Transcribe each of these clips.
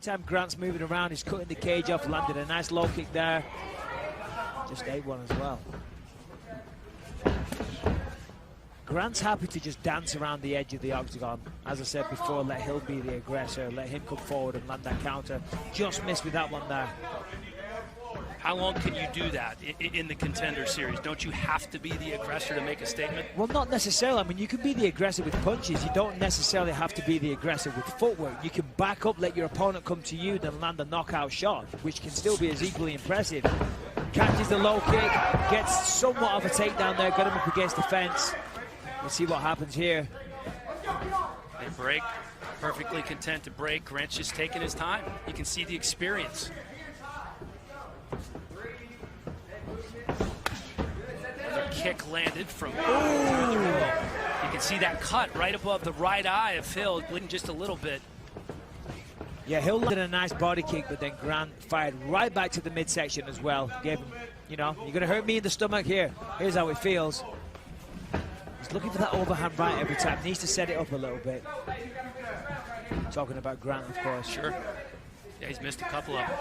Anytime Grant's moving around, he's cutting the cage off, landed a nice low kick there. Just ate one as well. Grant's happy to just dance around the edge of the octagon. As I said before, let Hill be the aggressor, let him come forward and land that counter. Just missed with that one there. How long can you do that in the Contender Series? Don't you have to be the aggressor to make a statement? Well, not necessarily. I mean, you can be the aggressor with punches. You don't necessarily have to be the aggressor with footwork. You can back up, let your opponent come to you, then land a knockout shot, which can still be as equally impressive. Catches the low kick, gets somewhat of a takedown there, got him up against the fence. Let's see what happens here. They break, perfectly content to break. Grant's just taking his time. You can see the experience. Another kick landed from through the middle. You can see that cut right above the right eye of Hill, bleeding just a little bit. Yeah, Hill landed a nice body kick, but then Grant fired right back to the midsection as well. Gave him, you know, you're going to hurt me in the stomach here. Here's how it feels. He's looking for that overhand right every time. Needs to set it up a little bit. Talking about Grant, of course. Sure. Yeah, he's missed a couple of them.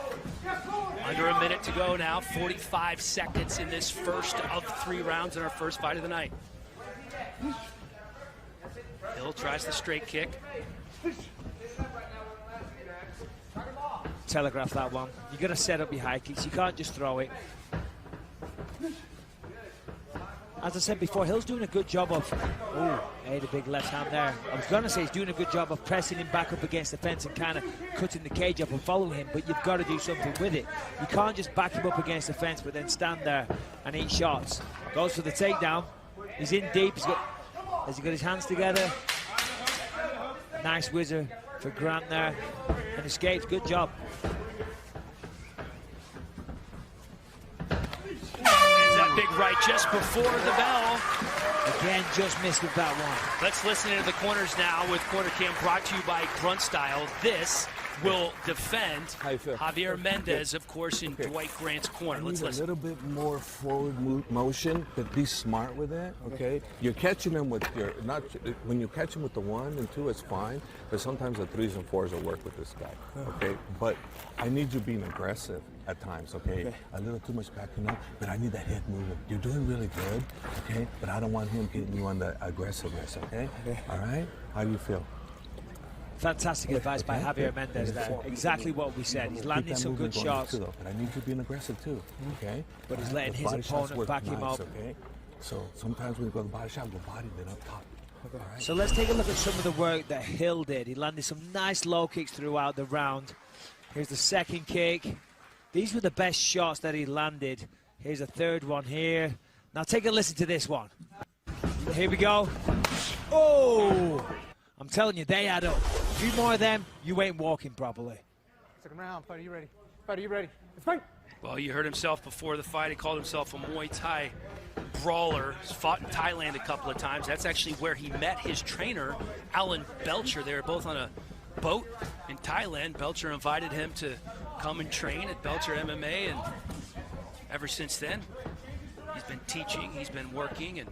Under a minute to go now. 45 seconds in this first of 3 rounds in our first fight of the night. Hill tries the straight kick. Telegraph that one. You got to set up your high kicks. You can't just throw it. As I said before, Hill's doing a good job of... Oh, ate a big left hand there. I was going to say he's doing a good job of pressing him back up against the fence and kind of cutting the cage up and following him, but you've got to do something with it. You can't just back him up against the fence but then stand there and eat shots. Goes for the takedown. He's in deep. Has he got his hands together? Nice whizzer for Grant there. And escapes. Good job. Big right just before the bell. Again, just missed with that one. Let's listen into the corners now with Corner Cam, brought to you by Grunt Style. This will defend Javier Mendez, of course, in Dwight Grant's corner. Let's listen. A little bit more forward motion, but be smart with it, okay? You're catching them with your, not, when you catch them with the 1 and 2, it's fine, but sometimes the 3s and 4s will work with this guy, okay? But I need you being aggressive at times, okay? A little too much backing up, but I need that head movement. You're doing really good, okay? But I don't want him getting you on the aggressiveness, okay? All right? How do you feel? Fantastic advice by Javier Mendez there. Exactly what we said. He's landing some good shots. But I need you being aggressive too, okay? But he's letting his opponent back him up. Okay? So sometimes when we go to the body shot, we'll body then up top. Right. So let's take a look at some of the work that Hill did. He landed some nice low kicks throughout the round. Here's the second kick. These were the best shots that he landed. Here's a third one here. Now take a listen to this one. Here we go. Oh! I'm telling you, they add up. A few more of them, you ain't walking properly. Second round, fighter, you ready? Fighter, you ready? Let's fight! Well, you heard himself before the fight. He called himself a Muay Thai brawler. He's fought in Thailand a couple of times. That's actually where he met his trainer, Alan Belcher. They were both on a boat in Thailand. Belcher invited him to come and train at Belcher MMA, and ever since then, he's been teaching, he's been working, and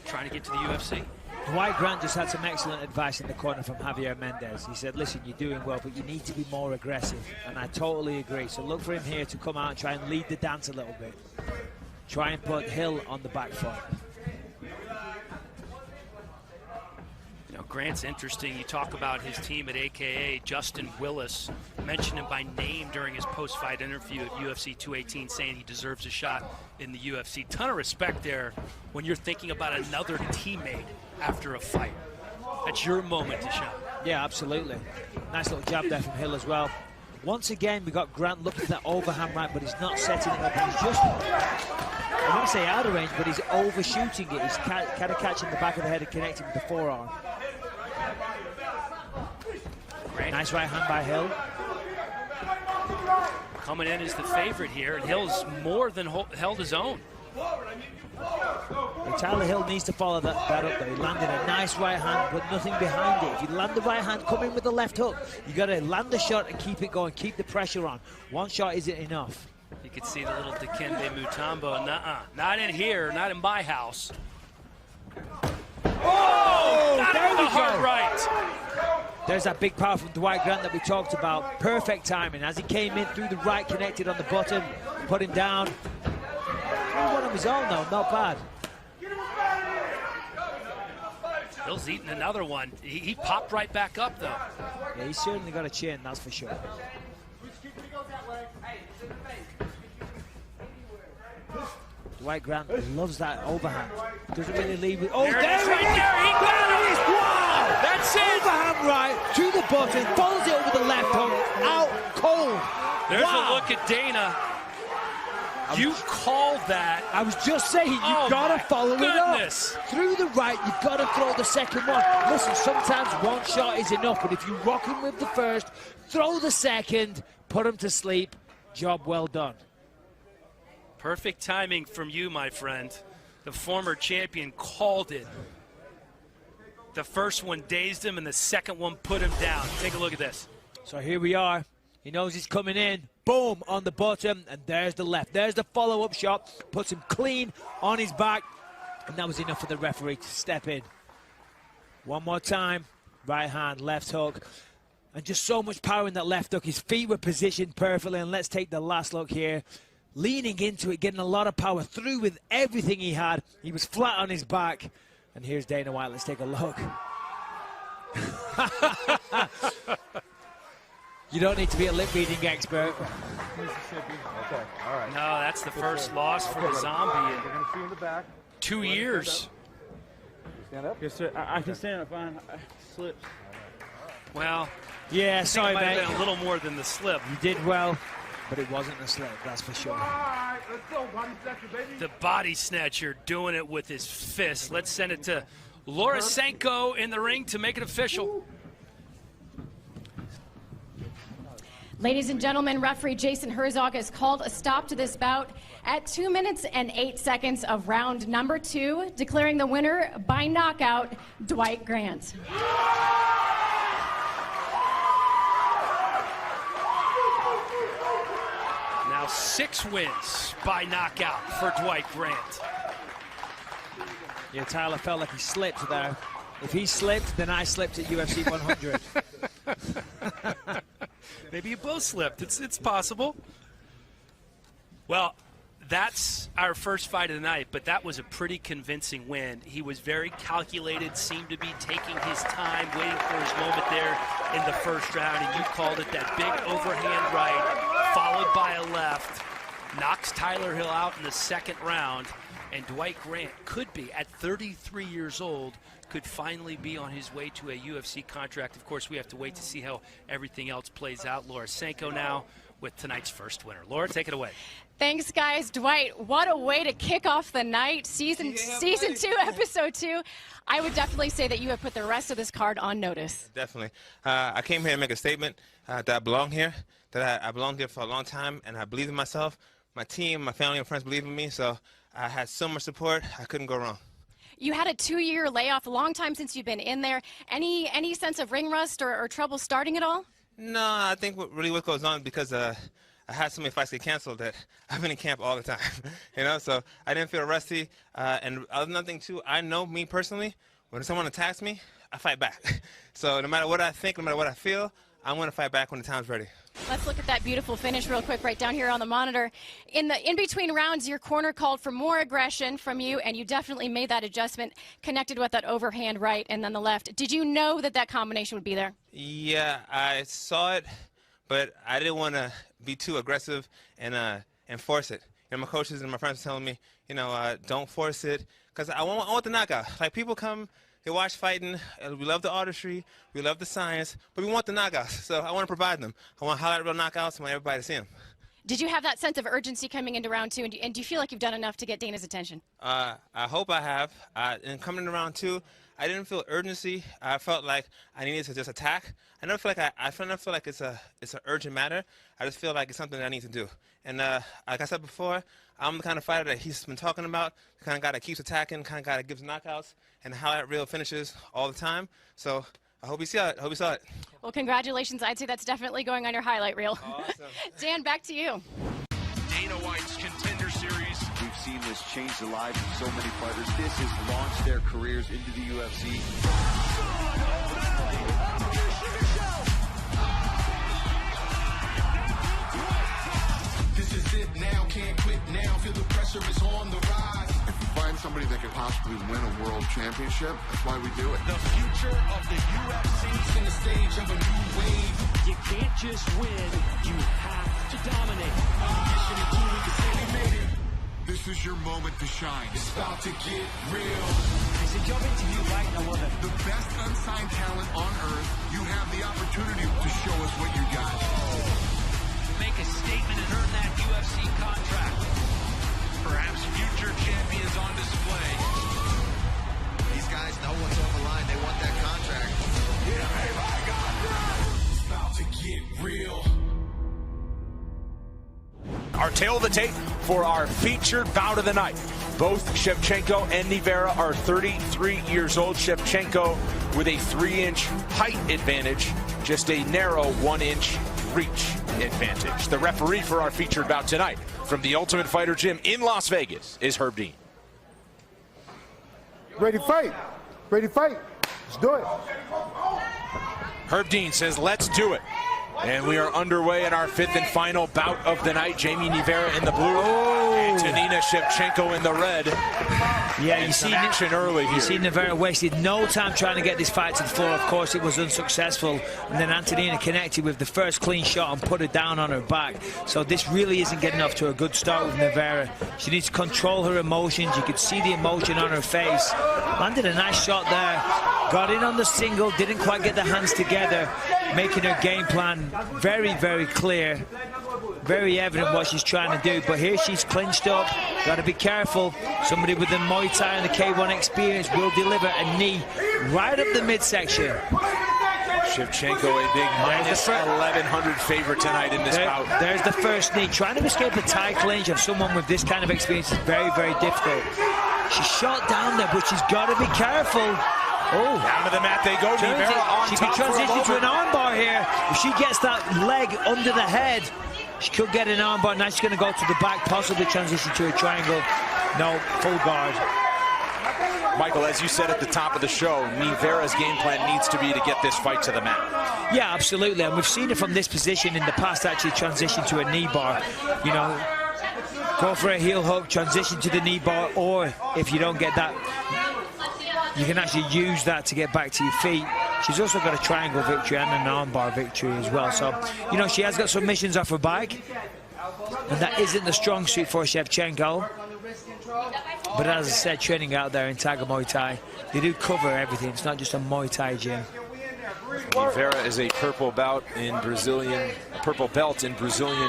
trying to get to the UFC. Dwight Grant just had some excellent advice in the corner from Javier Mendez. He said, listen, you're doing well, but you need to be more aggressive. And I totally agree. So look for him here to come out and try and lead the dance a little bit. Try and put Hill on the back foot. You know, Grant's interesting. You talk about his team at AKA. Justin Willis mentioned him by name during his post-fight interview at UFC 218, saying he deserves a shot in the UFC. Ton of respect there when you're thinking about another teammate after a fight. That's your moment to shine. Yeah, absolutely. Nice little jab there from Hill as well. Once again, we got Grant looking for that overhand right, but he's not setting it up. He's just, I wouldn't say out of range, but he's overshooting it. He's kind of catching the back of the head and connecting with the forearm. Grant. Nice right hand by Hill. Coming in as the favorite here, and Hill's more than held his own. Tyler Hill needs to follow that up though. He landed a nice right hand, but nothing behind it. If you land the right hand, come in with the left hook. You got to land the shot and keep it going, keep the pressure on. One shot isn't enough. You can see the little Dikembe Mutombo. Not in here, not in my house. Oh, not there with we the hard go. right. There's that big power from Dwight Grant that we talked about. Perfect timing as he came in through the right, connected on the bottom, put him down. One of his own though, not bad. Bill's eating another one. He popped right back up though. Yeah, he's certainly got a chin, that's for sure. Dwight Grant loves that overhand. Doesn't really leave it. Oh, there it is right there. He got it. Wow! That's it. Overhand right to the bottom, follows it over the left hook, out cold. There's wow. a look at Dana. You called that. I was just saying, you've got to follow it up. Through the right, you've got to throw the second one. Listen, sometimes one shot is enough, but if you rock him with the first, throw the second, put him to sleep. Job well done. Perfect timing from you, my friend. The former champion called it. The first one dazed him, and the second one put him down. Take a look at this. So here we are. He knows he's coming in. Boom, on the bottom, and there's the left. There's the follow-up shot. Puts him clean on his back, and that was enough for the referee to step in. One more time. Right hand, left hook. And just so much power in that left hook. His feet were positioned perfectly, and let's take the last look here. Leaning into it, getting a lot of power through with everything he had. He was flat on his back. And here's Dana White. Let's take a look. You don't need to be a lip-reading expert. Okay, all right. No, that's the first loss for the Zombie We're going to see in the back. 2 years. Stand up. Yes, sir. I can stand up fine. Slips. Well, Yeah, I sorry, think it might mate. have been a little more than the slip. You did well, but it wasn't a slip, that's for sure. All right, let's go. Body snatcher, baby. The body snatcher doing it with his fist. Let's send it to Lorisenko in the ring to make it official. Ladies and gentlemen, referee Jason Herzog has called a stop to this bout at 2 minutes and 8 seconds of round number 2, declaring the winner by knockout, Dwight Grant. Now 6 wins by knockout for Dwight Grant. Yeah, Tyler felt like he slipped there. If he slipped, then I slipped at UFC 100. Maybe you both slipped. It's possible. Well, that's our first fight of the night, but that was a pretty convincing win. He was very calculated, seemed to be taking his time, waiting for his moment there in the first round, and you called it that big overhand right, followed by a left, knocks Tyler Hill out in the second round, and Dwight Grant could be, at 33 years old, could finally be on his way to a UFC contract. Of course, we have to wait to see how everything else plays out. Lorisenko now with tonight's first winner. Laura, take it away. Thanks, guys. Dwight, what a way to kick off the night. Season 2, episode 2. I would definitely say that you have put the rest of this card on notice. Definitely. I came here to make a statement that I belong here, that I belonged here for a long time, and I believe in myself. My team, my family, and friends believe in me, so I had so much support, I couldn't go wrong. You had a 2-year layoff, a long time since you've been in there. Any sense of ring rust or trouble starting at all? No, I think what goes on because I had so many fights get canceled that I've been in camp all the time, so I didn't feel rusty. And another thing, too, I know me personally, when someone attacks me, I fight back. So no matter what I think, no matter what I feel, I'm going to fight back when the time's ready. Let's look at that beautiful finish real quick right down here on the monitor. In between rounds, your corner called for more aggression from you, and you definitely made that adjustment, connected with that overhand right and then the left. Did you know that combination would be there? Yeah, I saw it, but I didn't want to be too aggressive and force it. My coaches and my friends were telling me, don't force it, because I want the knockout. Like, people come, they watch fighting, we love the artistry, we love the science, but we want the knockouts, so I want to provide them. I want highlight reel knockouts, I want everybody to see them. Did you have that sense of urgency coming into round 2, and do you feel like you've done enough to get Dana's attention? I hope I have. And coming into round 2, I didn't feel urgency. I felt like I needed to just attack. I never feel like it's an urgent matter. I just feel like it's something that I need to do. And like I said before, I'm the kind of fighter that he's been talking about, the kind of guy that keeps attacking, kind of guy that gives knockouts and highlight reel finishes all the time. So I hope you saw it. Well, congratulations. I'd say that's definitely going on your highlight reel. Awesome. Dan, back to you. Dana White's Contender Series. We've seen this change the lives of so many fighters. This has launched their careers into the UFC. pressure is on the rise. If you find somebody that could possibly win a world championship, that's why we do it. The future of the UFC in the stage of a new wave. You can't just win, you have to dominate. Mission in 2 weeks, and we made it. This is your moment to shine. It's about to get real. It's a job interview right now. The best unsigned talent on earth, you have the opportunity to show us what you got. Make a statement and earn that UFC contract. Perhaps future champions on display. These guys know what's on the line. They want that contract. Yeah, babe, I got that. It's about to get real. Our tail of the tape for our featured bout of the night. Both Shevchenko and Rivera are 33 years old. Shevchenko with a 3-inch height advantage, just a narrow 1-inch reach advantage. The referee for our featured bout tonight from the Ultimate Fighter Gym in Las Vegas is Herb Dean. Ready to fight. Ready to fight. Let's do it. Herb Dean says, let's do it. And we are underway in our 5th and final bout of the night. Jamie Rivera in the blue, Antonina Shevchenko in the red. Yeah, you see action early here. You see Rivera wasted no time trying to get this fight to the floor. Of course, it was unsuccessful. And then Antonina connected with the first clean shot and put her down on her back. So this really isn't getting off to a good start with Rivera. She needs to control her emotions. You could see the emotion on her face. Landed a nice shot there. Got in on the single, didn't quite get the hands together, making her game plan very, very clear. Very evident what she's trying to do, but here she's clinched up. Got to be careful. Somebody with the Muay Thai and the K1 experience will deliver a knee right up the midsection. Shevchenko, a big minus 1,100 favorite tonight in this bout. There's the first knee. Trying to escape the Thai clinch of someone with this kind of experience is very, very difficult. She's shot down there, but she's got to be careful. Oh, down to the mat they go. She can transition to an armbar here. If she gets that leg under the head, she could get an armbar. Now she's going to go to the back, possibly transition to a triangle. No, full guard. Michael, as you said at the top of the show, Rivera's game plan needs to be to get this fight to the mat. Yeah, absolutely. And we've seen it from this position in the past, actually transition to a knee bar. You know, go for a heel hook, transition to the knee bar, or if you don't get that, you can actually use that to get back to your feet. She's also got a triangle victory and an armbar victory as well. So, you know, she has got submissions off her back, and that isn't the strong suit for Shevchenko. But as I said, training out there in Tiger Muay Thai, they do cover everything. It's not just a Muay Thai gym. Rivera is a purple belt in Brazilian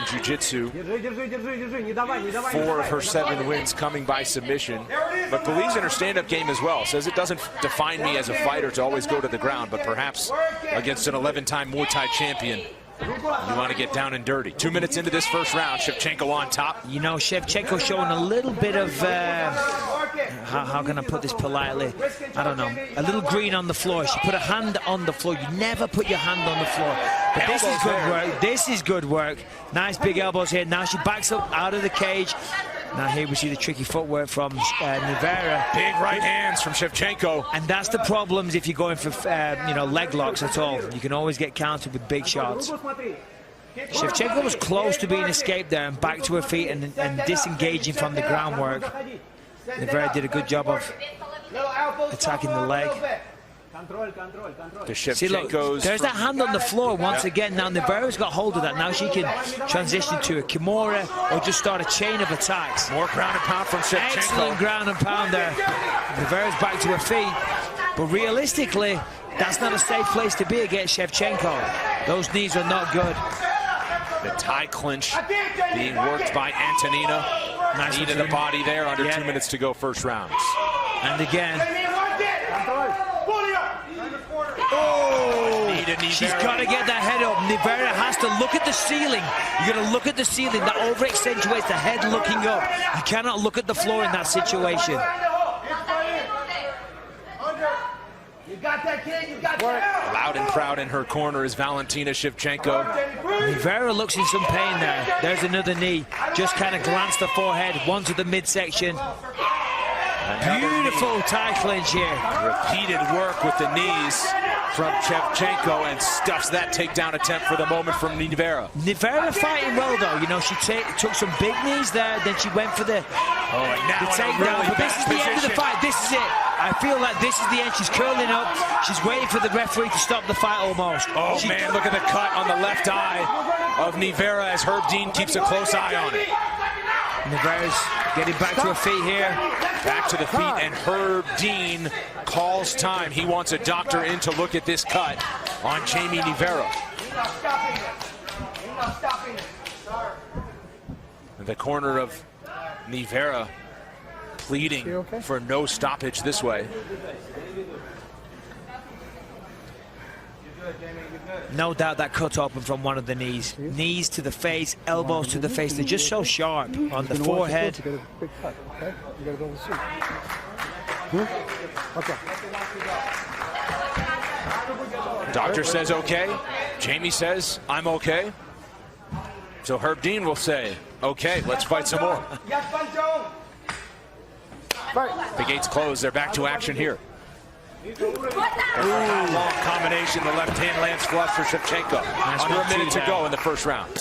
Jiu-Jitsu. 4 of her 7 wins coming by submission, but believes in her stand-up game as well. Says it doesn't define me as a fighter to always go to the ground, but perhaps against an 11-time Muay Thai champion, you want to get down and dirty. 2 minutes into this first round, Shevchenko on top. You know, Shevchenko showing a little bit of, how can I put this politely? I don't know. A little green on the floor. She put a hand on the floor. You never put your hand on the floor. But this is good work. This is good work. Nice big elbows here. Now she backs up out of the cage. Now here we see the tricky footwork from Rivera. Big right hands from Shevchenko. And that's the problems if you're going for, you know, leg locks at all. You can always get countered with big shots. Shevchenko was close to being escaped there and back to her feet and disengaging from the groundwork. Rivera did a good job of attacking the leg. See, look, there's that hand on the floor once again. Now Rivera's got hold of that. Now she can transition to a Kimura or just start a chain of attacks. More ground and pound from Shevchenko. Excellent ground and pound there. Rivera's back to her feet. But realistically, that's not a safe place to be against Shevchenko. Those knees are not good. The Thai clinch being worked by Antonina. Nice knee to the body there, under 2 minutes to go first rounds. And again. Oh! She's got to get that head up. Rivera has to look at the ceiling. You're going to look at the ceiling. That over accentuates the head looking up. You cannot look at the floor in that situation. You got that, kid. You got that. Loud and proud in her corner is Valentina Shevchenko. Rivera looks in some pain there. There's another knee. Just kind of glanced the forehead. One to the midsection. Beautiful Thai clinch here. Repeated work with the knees. from Shevchenko and stuffs that takedown attempt for the moment from Nievera. Nievera fighting well, though. You know, she took some big knees there, then she went for the takedown. Really but this is the end of the fight. This is it. I feel like this is the end. She's curling up. She's waiting for the referee to stop the fight almost. Oh, man, look at the cut on the left eye of Nievera as Herb Dean keeps a close eye on it. Nievera's getting back to her feet here. Back to the feet, and Herb Dean calls time. He wants a doctor in to look at this cut on Jamie Nievera. In the corner of Nievera pleading for no stoppage this way. No doubt that cut open from one of the knees. Knees to the face, elbows to the face. They're just so sharp on the forehead. You get a big cut, okay? You gotta go to the suit. Doctor says okay. Jamie says, I'm okay. So Herb Dean will say, okay, let's fight some more. The gates closed. They're back to action here. Long combination. The left hand lands flush for Shevchenko. Under a minute to go in the first round.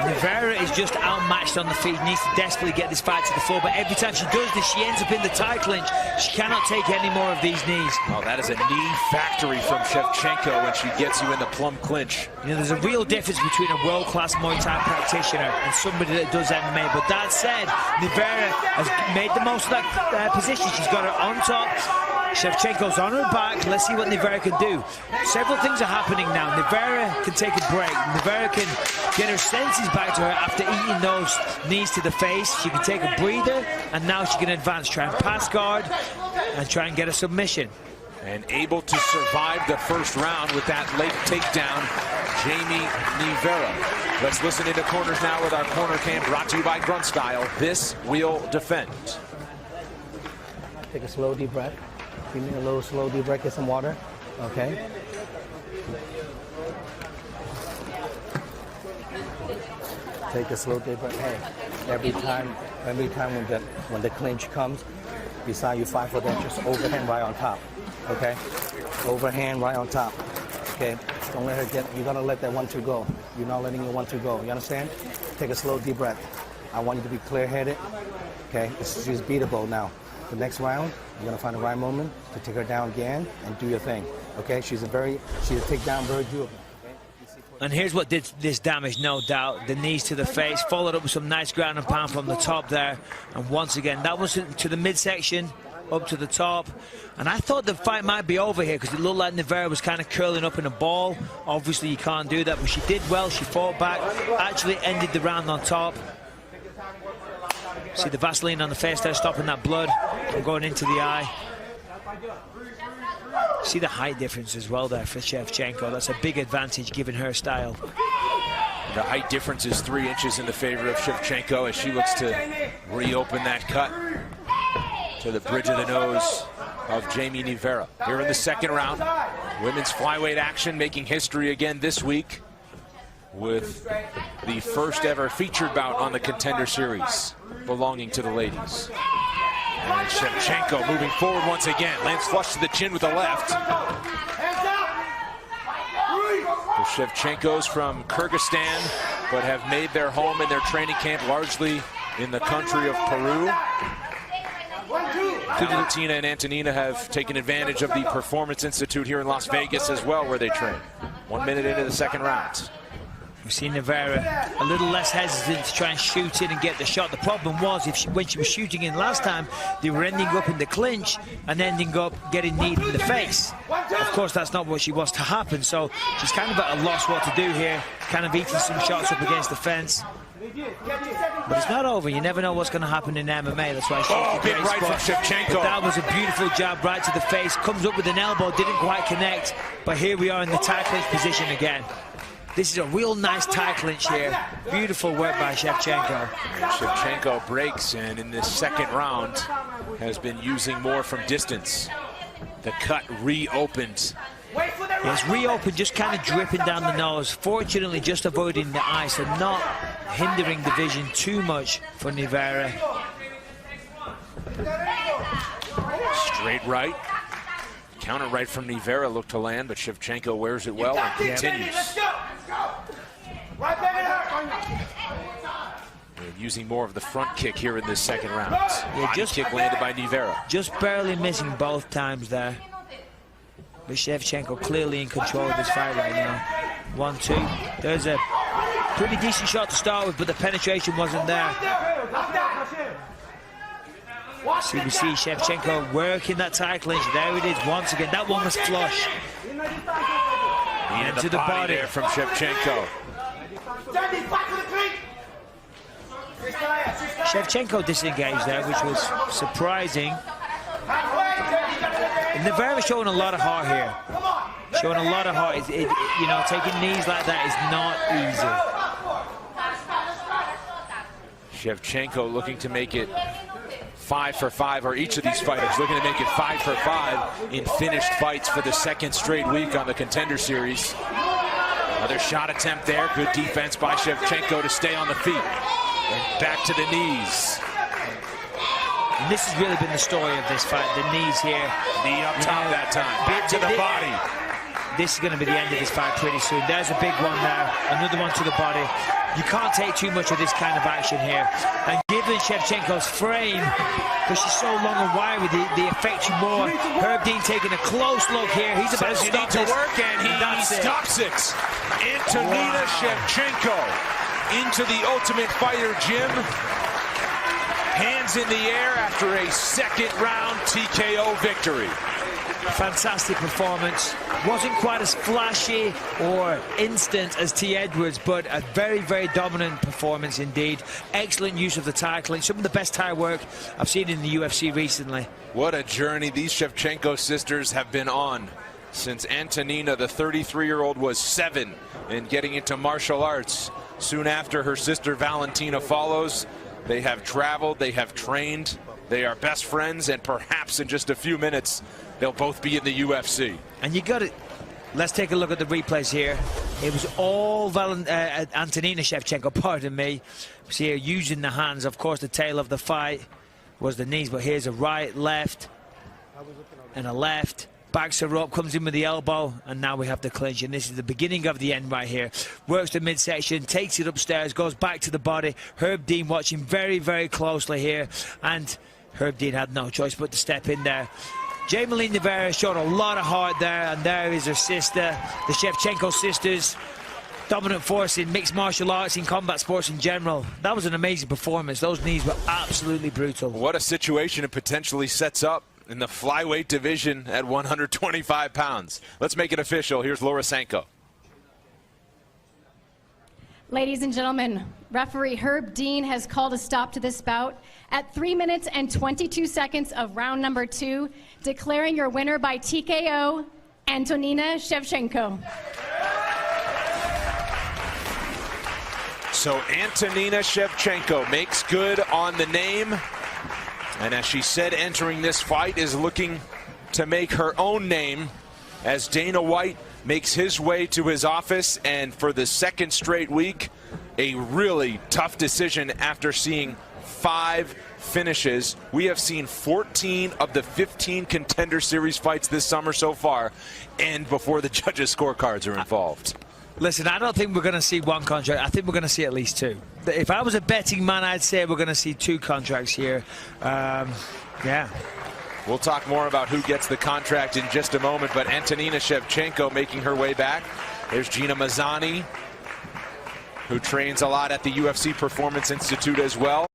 Nievera is just outmatched on the feet, needs to desperately get this fight to the floor, but every time she does this, she ends up in the tie clinch. She cannot take any more of these knees. Oh, that is a knee factory from Shevchenko when she gets you in the plum clinch. You know, there's a real difference between a world-class Muay Thai practitioner and somebody that does MMA, but that said, Nievera has made the most of that position. She's got her on top. Shevchenko's on her back. Let's see what Nievera can do. Several things are happening now. Nievera can take a break. Nievera can get her senses back to her after eating those knees to the face. She can take a breather, and now she can advance, try and pass guard, and try and get a submission. And able to survive the first round with that late takedown, Jamie Nievera. Let's listen into corners now with our corner cam brought to you by Grunt Style. This will defend. Take a slow, deep breath. Give me a little slow, deep breath, get some water, okay? Take a slow, deep breath. Hey, every time when the clinch comes, beside you 5 foot inches, overhand right on top, okay? Overhand right on top, okay? Don't let her get, you gotta let that 1-2 go. You're not letting your 1-2 go, you understand? Take a slow, deep breath. I want you to be clear-headed, okay? She's beatable now. The next round, you're gonna find the right moment to take her down again and do your thing. Okay, she's a takedown very doable. And here's what did this damage, no doubt. The knees to the face, followed up with some nice ground and pound from the top there. And once again, that was to the midsection, up to the top. And I thought the fight might be over here because it looked like Nievera was kind of curling up in a ball. Obviously, you can't do that, but she did well. She fought back, actually ended the round on top. See the Vaseline on the face there, stopping that blood from going into the eye. See the height difference as well there for Shevchenko. That's a big advantage given her style. The height difference is 3 inches in the favor of Shevchenko as she looks to reopen that cut to the bridge of the nose of Jamie Nievera. Here in the second round, women's flyweight action making history again this week with the first ever featured bout on the Contender Series belonging to the ladies. And Shevchenko moving forward once again. Lands flush to the chin with the left. The Shevchenkos from Kyrgyzstan, but have made their home in their training camp largely in the country of Peru. Valentina and Antonina have taken advantage of the Performance Institute here in Las Vegas as well, where they train. 1 minute into the second round. We've seen Nievera a little less hesitant to try and shoot in and get the shot. The problem was when she was shooting in last time, they were ending up in the clinch and ending up getting kneed in the face. Of course, that's not what she wants to happen, so she's kind of at a loss what to do here, kind of eating some shots up against the fence. But it's not over. You never know what's going to happen in MMA. That's why she's big right from Shevchenko. But that was a beautiful jab right to the face. Comes up with an elbow, didn't quite connect. But here we are in the tie clinch position again. This is a real nice tie clinch here. Beautiful work by Shevchenko. Shevchenko breaks, and in this second round has been using more from distance. The cut reopened. It's reopened, just kind of dripping down the nose. Fortunately, just avoiding the eye, so not hindering the vision too much for Nievera. Straight right. Counter right from Nivera looked to land, but Shevchenko wears it well and continues. Let's go. Right back at her. And using more of the front kick here in this second round. Yeah, Body kick landed by Nivera. Just barely missing both times there. But Shevchenko clearly in control of this fight right now. 1-2. There's a pretty decent shot to start with, but the penetration wasn't there. So we see Shevchenko working that tie clinch. There it is once again. That one was flush. And to the body there from Shevchenko. Shevchenko disengaged there, which was surprising. Nivera showing a lot of heart here. Showing a lot of heart. You know, taking knees like that is not easy. Shevchenko looking to make it 5 for 5, or each of these fighters looking to make it 5 for 5 in finished fights for the second straight week on the Contender Series. Another shot attempt there. Good defense by Shevchenko to stay on the feet. And back to the knees. And this has really been the story of this fight. The knees here. Knee up top that time. Back to the body. This is going to be the end of this fight pretty soon. There's a big one there. Another one to the body. You can't take too much of this kind of action here. And given Shevchenko's frame, because she's so long and wiry, the affects you more. Herb Dean taking a close look here. He's about to stop this. Work, and he stops it. Antonina Shevchenko into the Ultimate Fighter gym. Hands in the air after a second round TKO victory. Fantastic performance. Wasn't quite as flashy or instant as T. Edwards, but a very, very dominant performance indeed. Excellent use of the tie clinch. Some of the best tie work I've seen in the UFC recently. What a journey these Shevchenko sisters have been on since Antonina, the 33-year-old, was 7 and getting into martial arts. Soon after, her sister Valentina follows. They have traveled, they have trained, they are best friends, and perhaps in just a few minutes, they'll both be in the UFC. And you got it. Let's take a look at the replays here. It was all Antonina Shevchenko, pardon me. See here using the hands. Of course, the tail of the fight was the knees, but here's a right, left, and a left. Backs her up, comes in with the elbow, and now we have the clinch. And this is the beginning of the end right here. Works the midsection, takes it upstairs, goes back to the body. Herb Dean watching very, very closely here. And Herb Dean had no choice but to step in there. Jaime Nivera showed a lot of heart there, and there is her sister, the Shevchenko sisters. Dominant force in mixed martial arts, in combat sports in general. That was an amazing performance. Those knees were absolutely brutal. What a situation it potentially sets up in the flyweight division at 125 pounds. Let's make it official. Here's Laura Sanko. Ladies and gentlemen, referee Herb Dean has called a stop to this bout at 3 minutes and 22 seconds of round number 2, declaring your winner by TKO, Antonina Shevchenko. So Antonina Shevchenko makes good on the name. And as she said, entering this fight is looking to make her own name as Dana White makes his way to his office, and for the second straight week, a really tough decision after seeing 5 finishes. We have seen 14 of the 15 Contender Series fights this summer so far, and before the judges' scorecards are involved. Listen, I don't think we're going to see one contract. I think we're going to see at least 2. If I was a betting man, I'd say we're going to see 2 contracts here. Yeah. We'll talk more about who gets the contract in just a moment, but Antonina Shevchenko making her way back. There's Gina Mazzani, who trains a lot at the UFC Performance Institute as well.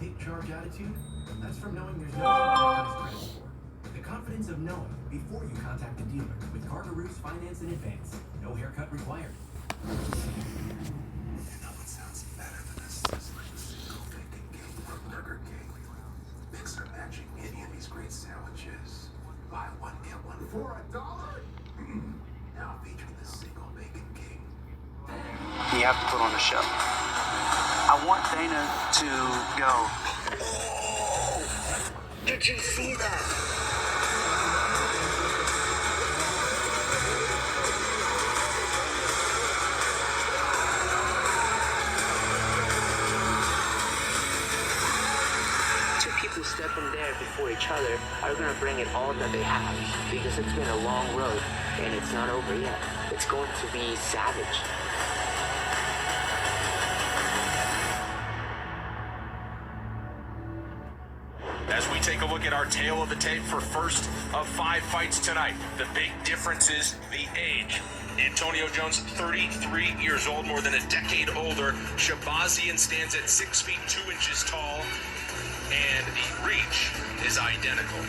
take charge attitude? That's from knowing there's no credit score. The confidence of knowing before you contact the dealer with Cargaroo's Finance in Advance. No haircut required. Nothing sounds better than a sizzling single bacon cake from Burger King. Mix or matching any of these great sandwiches. Buy one, get one for $1. Now featuring the single bacon king. You have to put on a show. I want Dana to go, oh, did you see that? People stepping there before each other are going to bring it all that they have, because it's been a long road and it's not over yet. It's going to be savage. As we take a look at our tail of the tape for first of 5 fights tonight, the big difference is the age. Antonio Jones, 33 years old, more than a decade older. Shabazian stands at 6 feet 2 inches tall. And the reach is identical.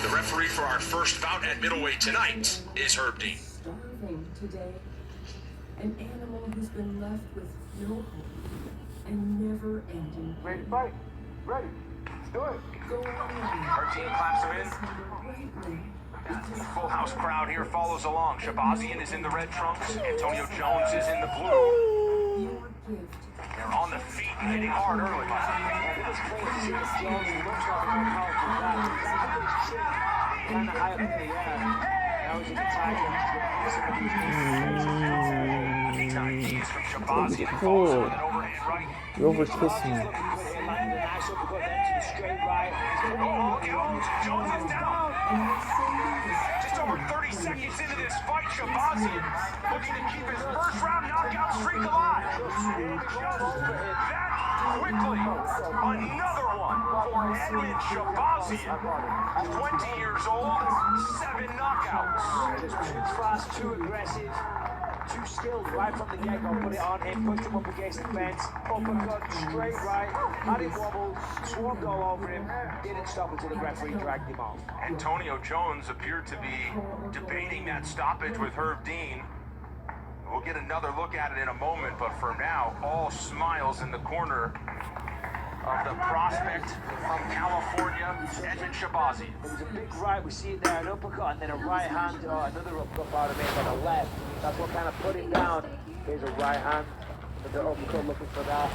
The referee for our first bout at middleweight tonight is Herb Dean. Starving today, an animal who's been left with no hope and never ending. Ready to fight? Ready. Let's do it. Go on. Our team claps him in. Full house crowd here follows along. Shabazian is in the red trunks. Antonio Jones is in the blue. They're on the feet and hitting hard early. Kind of high up in the air. That was a good time. Cool. You over-kissed me. Jones is down. Just over 30 seconds into this fight, Shabazian looking to keep his first round knockout streak alive. That quickly, another one for Edmund Shabazian. 20 years old, 7 knockouts. Just too fast, too aggressive, too skilled right from the get-go. Put it on him, pushed him up against the fence, uppercut, straight right, had him wobble, swarmed all over him, didn't stop until the referee dragged him off. Antonio Jones appeared to be debating that stoppage with Herb Dean. We'll get another look at it in a moment, but for now, all smiles in the corner of the prospect from California, Edmund Shabazian. It was a big right, we see it there, an uppercut, and then a right hand, another uppercut out of him on the left. That's what kind of put him down. Here's a right hand, with the uppercut looking for that.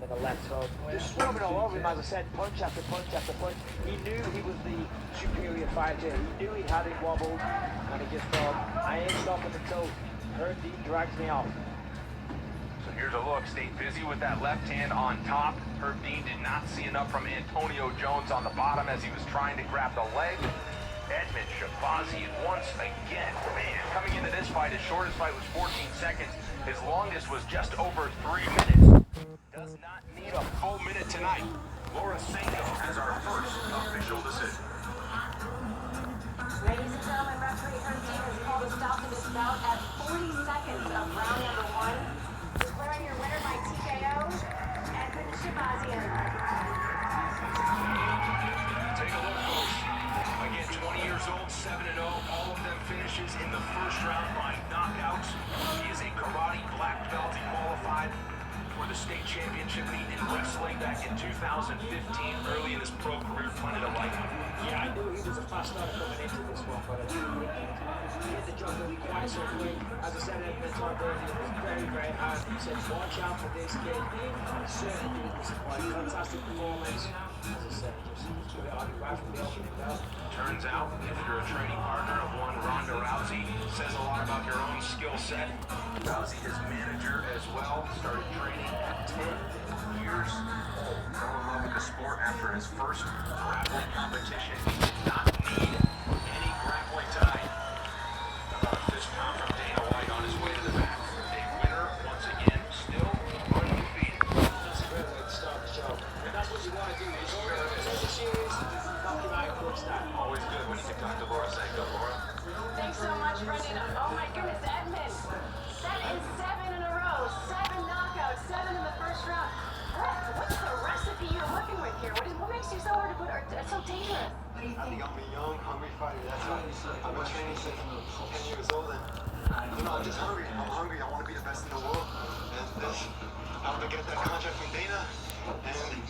Then the left hook. Just swarming all over him, as I said, punch after punch after punch. He knew he was the superior fighter. He knew he had him wobbled, and he just thought, I ain't stopping until Herb Dean drags me off. So here's a look, stayed busy with that left hand on top. Herb Dean did not see enough from Antonio Jones on the bottom as he was trying to grab the leg. Edmund Shabazian once again, man, coming into this fight, his shortest fight was 14 seconds. His longest was just over 3 minutes. Does not need a full minute tonight. Laura Sanko has our first official decision. Ladies and gentlemen, referee Herb Dean has called a stop to this bout at 40 seconds of round number 1. Declaring your winner by TKO, Edmund Shabazian. Take a look, folks. Again, 20 years old, 7-0. All of them finishes in the first round by knockouts. He is a karate black belt. He qualified for the state championship meet in wrestling back in 2015, early in his pro career. Plenty to like him. Yeah, I knew he was a fast starter coming into this one, but I didn't think he hit the jungle quite so quick. As I said at the top earlier, it was very, very hard. He said, watch out for this kid. He certainly didn't disappoint. Fantastic performance. As I said, just put it on right from the opening bell. Turns out, if you're a training partner of one Ronda Rousey, says a lot about your own skill set. Rousey is manager as well. Started training at 10 years old. Fell in love with the sport after his first grappling competition. He did not need any grappling tonight. About a fist pound from Dana White on his way to the mat. A winner, once again, still undefeated. That's a great way to start the show. And that's what you want to do. It's all the series, knock him out quick start. Always good when you can talk to Laura Sanko. Laura? Thanks so much, Brendan. Oh my goodness, Edmund. That is 7 in a row. 7 knockouts, 7 in the first round. What's the recipe hungry. I want to be the best in the world. And I'm going to get that contract from Dana and,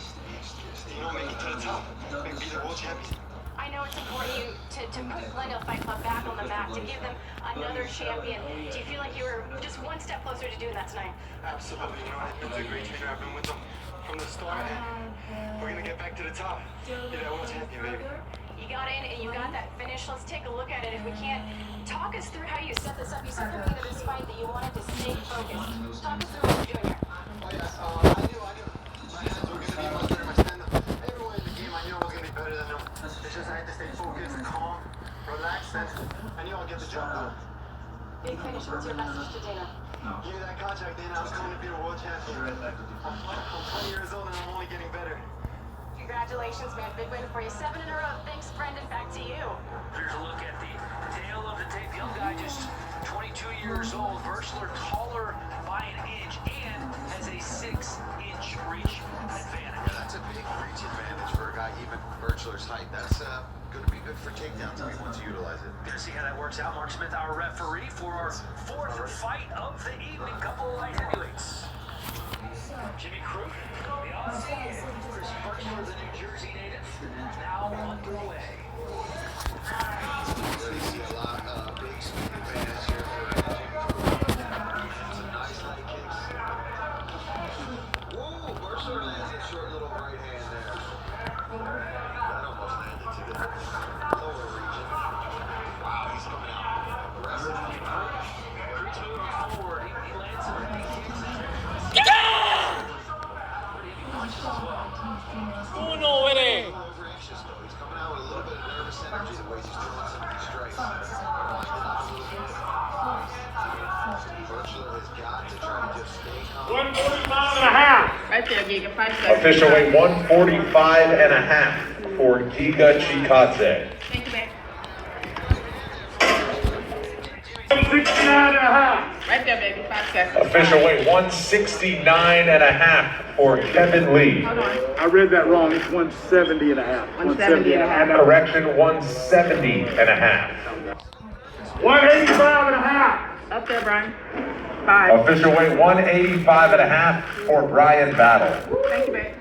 you know, make it to the top. Be the world champion. I know it's important to put Glendale Fight Club back on the map, to give them another champion. Do you feel like you were just one step closer to doing that tonight? Absolutely. You know, it's a great trainer. I've been with them from the start, and we're going to get back to the top. Get that world champion, baby. You got in and you got that finish. Let's take a look at it if we can. Talk us through how you set this up. You said coming into this fight that you wanted to stay focused. Talk us through what you're doing here. Oh, yeah. I knew. My hands were going to be much better. My stand-up. Everyone in the game, I knew I was going to be better than them. It's just I had to stay focused, calm, relaxed, and I knew I'd get the job done. Big finish. What's your message to Dana? Give me that contract, Dana. I was coming to be a world champion. I'm 20 years old and I'm only getting better. Congratulations, man. Big win for you. 7 in a row. Thanks, Brendan. Back to you. Here's a look at the tail of the tape. Young guy, just 22 years old. Birchler taller by an inch and has a 6-inch reach advantage. That's a big reach advantage for a guy even Birchler's height. That's going to be good for takedowns if he wants to utilize it. Gonna see how that works out. Mark Smith, our referee, for our 4th fight of the evening. Couple of light heavyweights. Jimmy Crute, the Aussie, and Chris Birchler, the New Jersey native, now underway. You see a lot of big speed advantage here for some nice leg kicks. Whoa, Birchler lands a short little right hand there. That almost landed to the lower region. Wow, he's coming out aggressive. Crute's moving forward. He lands some heavy kicks. Uno, Willie! He's coming out with a little bit of nervous energy the way he's throwing some of these strikes. Birchler has got to try to just stay calm. 145 and a half. Right there, Giga. 5 seconds. Official weight 145 and a half for Giga Chikadze. Thank you, babe. 169 and a half. Right there, baby. 5 seconds. Official weight 169 and a half for Kevin Lee. Hold on. I read that wrong. It's 170 and a half. 170 and a half. Correction, 170 and a half. 185 and a half. Up there, Brian. 5. Official weight 185 and a half for Brian Battle. Thank you, babe.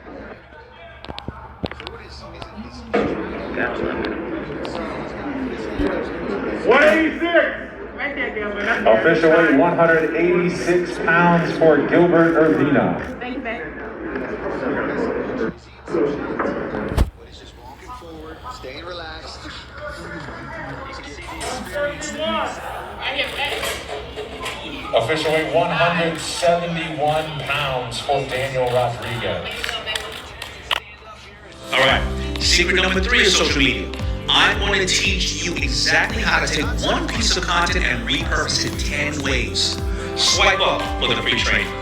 186. Right there, Gilbert. Up there. Official weight 186 pounds for Gilbert Urbina. Thank you, babe. But he's just walking forward, staying relaxed. Right here, babe. Official weight 171 pounds for Daniel Rodriguez. All right, secret number 3 is social media. I'm going to teach you exactly how to take one piece of content and repurpose it 10 ways. Swipe up for the free training.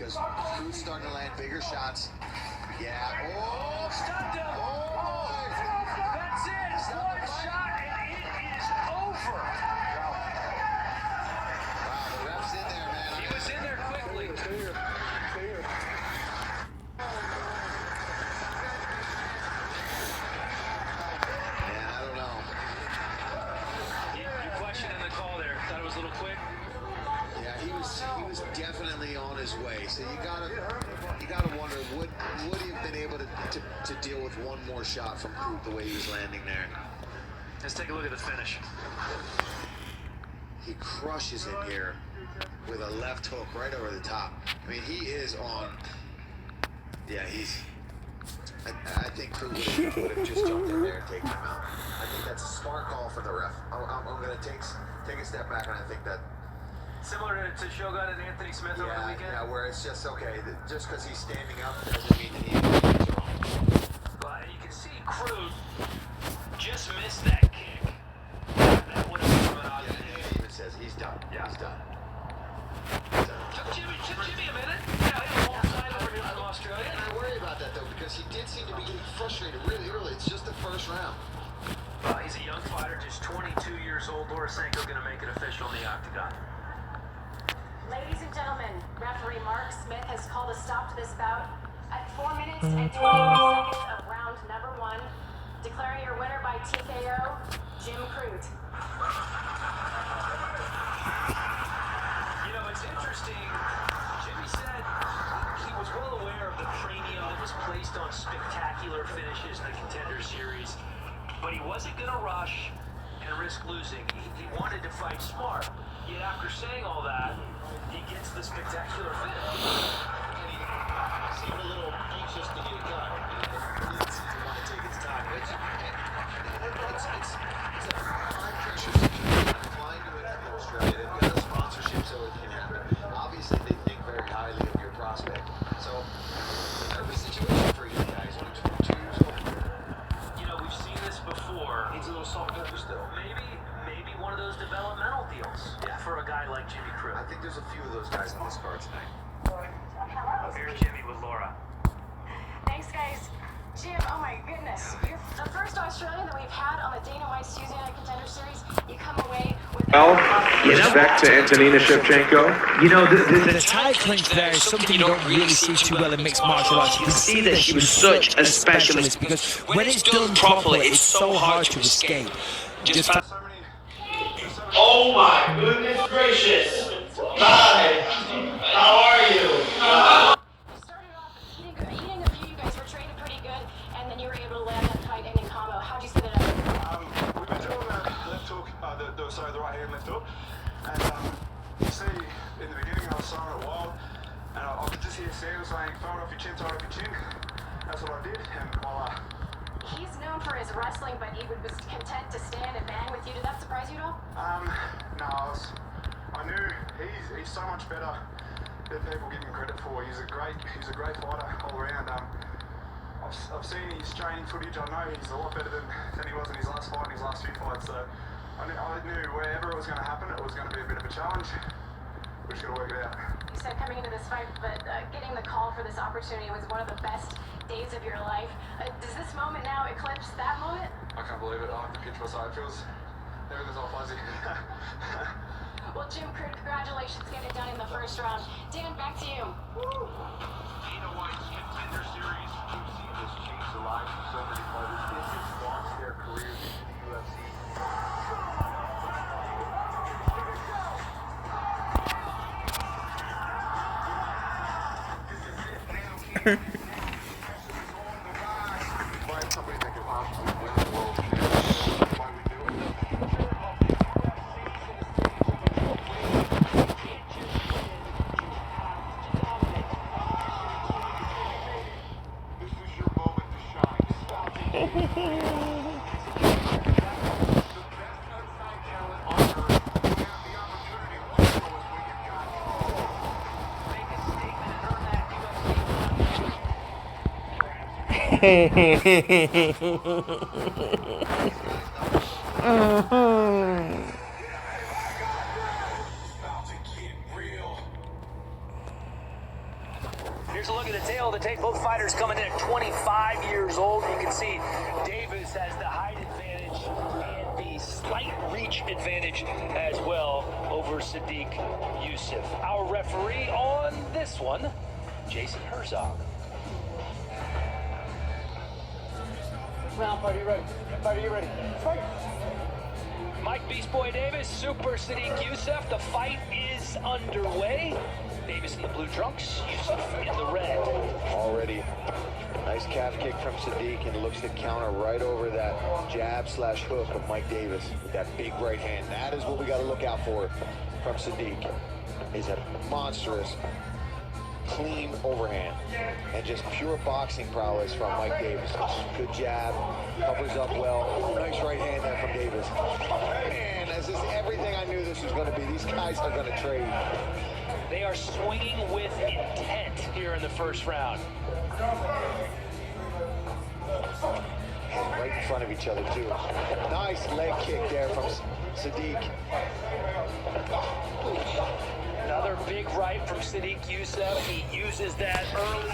because Cruz starting to land bigger shots. Yeah. Oh, Stopped him. Oh, That's it. One shot and it is over. wow, the ref's in there, man. He was in there quickly. Man, I don't know. You questioning the call there. Thought it was a little quick. Yeah, he was definitely on his way. So you gotta wonder, would he have been able to deal with one more shot from Cruz the way he was landing there? Let's take a look at the finish. He crushes it here with a left hook right over the top. I mean, he is on. Yeah, he's. I think Cruz would have just jumped in there and taken him out. I think that's a smart call from the ref. I'm going to take a step back, and I think that. Similar to Shogun and Anthony Smith over the weekend? Yeah, where it's just, okay, just because he's standing up doesn't mean that he's wrong. But you can see Cruz just missed that kick. That would have been out. Yeah, he even says he's done. Yeah. He's done. Took Jimmy a minute. Yeah, he was onside over here from Australia. And I worry about that, though, because he did seem to be getting frustrated really early. It's just the first round. He's a young fighter, just 22 years old. Lorisenko going to make it official in the octagon. Ladies and gentlemen, referee Mark Smith has called a stop to this bout at 4 minutes and 23 seconds of round number 1, declaring your winner by TKO, Jim Cruz. You know, it's interesting. Jimmy said he was well aware of the premium that was placed on spectacular finishes in the Contender Series, but he wasn't going to rush and risk losing. He wanted to fight smart. Yet after saying all that, he gets the spectacular finish. And he seemed a little anxious to get it done. He didn't seem to want to take his time. It's a high pressure situation. I'm flying to it in Australia. They've got a sponsorship so it can happen. Obviously, they think very highly of your prospect. So, it's a nervous situation for you guys. Only 22 years old. You know, we've seen this before. Needs a little salt and pepper still. Maybe one of those developmental deals for a guy like Jimmy Cruz. I think there's a few of those guys on this card tonight. Here's Jimmy with Laura. Thanks, guys. Jim, oh my goodness. You're the first Australian that we've had on the Dana White's Tuesday Night Contender Series. You come away with... Respect to Antonina Shevchenko. You know, the tight clinch there is something you don't really see too well in mixed martial arts. You can see that she was such a specialist because when it's done properly, it's so hard to escape. Oh my goodness gracious! Hi! How are you? Started off eating a few, you guys were training pretty good, and then you were able to land that fight ending combo. How'd you set it up? We've been doing the left hook, the right hand left hook, and you see in the beginning I was throwing it wild, and I could just hear Sam saying, throw it off your chin, throw it off your chin. That's what I did, and voila. He's known for his wrestling, but he was content to stand and bang with you. Did that surprise you at all? No, I knew he's so much better than people give him credit for. He's a great fighter all around. I've seen his training footage. I know he's a lot better than he was in his last fight and his last few fights. So I knew wherever it was going to happen, it was going to be a bit of a challenge. We just got to work it out. You said coming into this fight, but getting the call for this opportunity was one of the best days of your life. Does this moment now eclipse that moment? I can't believe it. I have to pinch myself. It feels everything's all fuzzy. Well, Jim Cruz, congratulations getting it done in the first round. Dan, back to you. Dana White's Contender Series 2C has changed the lives of so many fighters. This has launched their careers into the UFC. Find somebody that can possibly win the world championship. Why we do it? This is your moment to shine. Stop it. The best outside talent on earth. You have the opportunity to show us what you've got. Make a statement and earn that UFC. Here's a look at the tail of the tape. Both fighters coming in at 25 years old. You can see Davis has the height advantage and the slight reach advantage as well over Sadiq Youssef. Our referee on this one, Jason Herzog. Round party, you ready? Party, you ready? Fight! Mike Beast Boy Davis, Super Sadiq Youssef. The fight is underway. Davis in the blue trunks, Youssef in the red. Already, nice calf kick from Sadiq, and looks to counter right over that jab slash hook of Mike Davis with that big right hand. That is what we got to look out for from Sadiq. Is a monstrous, clean overhand, and just pure boxing prowess from Mike Davis. Good jab, covers up well. Nice right hand there from Davis. Man, this is everything I knew this was going to be. These guys are going to trade. They are swinging with intent here in the first round. Right in front of each other, too. Nice leg kick there from Sadiq. Another big right from Sadiq Youssef. He uses that early.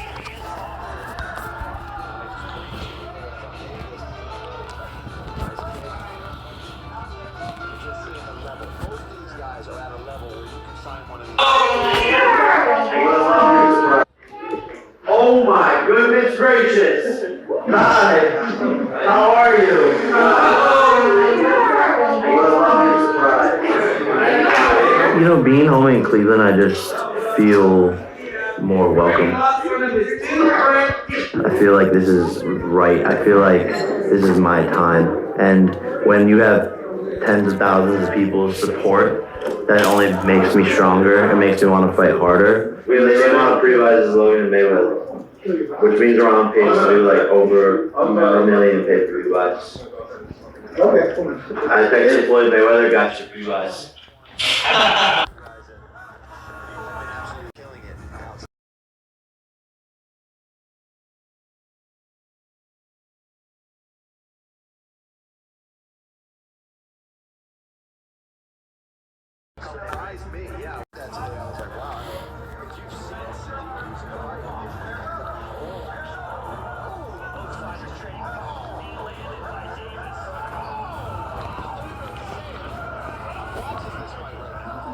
Both these guys are at a level where you can find one of these. Oh my goodness gracious! Hi, how are you? You know, being home in Cleveland, I just feel more welcome. I feel like this is right. I feel like this is my time. And when you have tens of thousands of people's support, that only makes me stronger and makes me want to fight harder. We have the same amount of pre-buys as Logan Mayweather, which means we're on pace to do like over a million pay-per-view buys. Okay, cool. I think Floyd Mayweather got your pre-buys. Surprised me, yeah. That's today. I was like, wow. But you've seen Sadiq Youssef fight. Both fighters trading knee landed by Davis.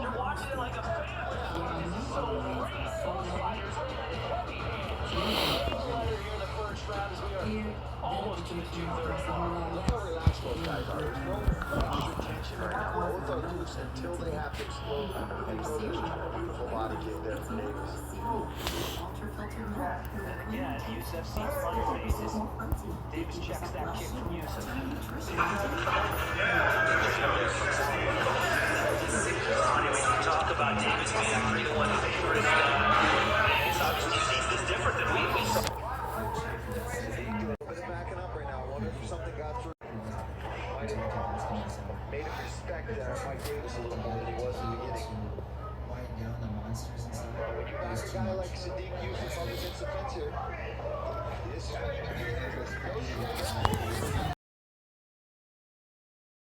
You're watching it like a family. This is so great. Both fighters are heavy hands. Here in the first round as we are almost to the 2/3 mark. Look how relaxed those guys are. There's no extra tension right now. Both are loose until they have to explode. And so there's a beautiful body kick there from Davis. Again, Youssef sees running faces. Davis checks that kick from Youssef. Funny when you talk about Davis being a 3-1 favorite. It's obviously sees this different than we saw. Backing up right now. I wonder if something got through. Made him respect Mike Davis a little more than he was in the beginning. When you back a guy like Sadiq Youssef on the defense here, this is when you can get dangerous.